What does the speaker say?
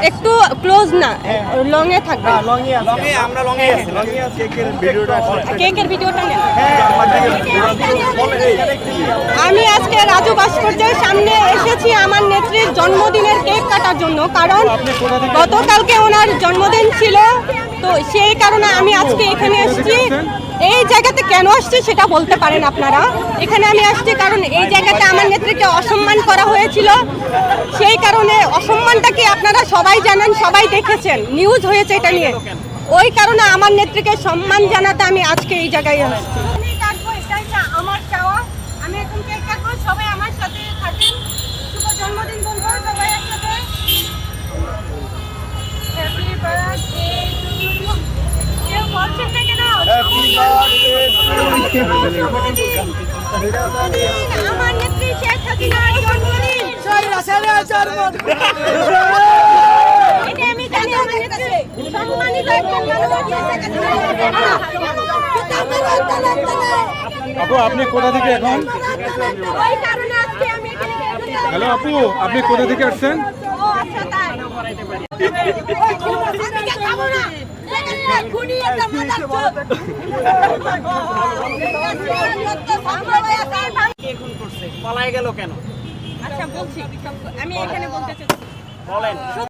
একটু ক্লোজ না, লং এ থাকবে। কেকের ভিডিওটা নেন। আমি আজকে রাজু ভাস্কর্যের সামনে এসেছি আমার নেত্রীর জন্মদিনের কেক কাটার জন্য, কারণ গতকালকে ওনার জন্মদিন ছিল, তো সেই কারণে আমি আজকে এখানে এসেছি। এই জায়গাতে কেন আসছি সেটা বলতে পারেন আপনারা। এখানে আমি আসছি কারণ এই জায়গাতে আমার নেত্রীকে অসম্মান করা হয়েছিল, সেই কারণে অসম্মানটা কি আপনারা সবাই জানেন, সবাই দেখেছেন, নিউজ হয়েছে এটা নিয়ে। ওই কারণে আমার নেত্রীকে সম্মান জানাতে আমি আজকে এই জায়গায় আসছি। আমার চাওয়া, আমি এখন কেক কাটবো, সবাই আমার সাথে থাকেন, শুভ জন্মদিন বলবো সবাই একসাথে। Happy birthday to you. কেউ বলছেন না কেন? Happy birthday. আমার নেত্রী শেখ হাসিনার জন্মদিন। এটা আমি জানি, আমার নেত্রী সম্মানিত একজন মানুষ। আপু আপনি কোথা থেকে এখন? ওই কারণে আজকে আমি এখানে। হ্যালো আপু, আপনি কোথা থেকে আসছেন? ও আচ্ছা তাই। আমি খাবো না। খুনি একটা মাদারচোদ। এখন করছে পালায় গেল কেন? আচ্ছা বলছি, আমি এখানে বলতে চাই। বলেন।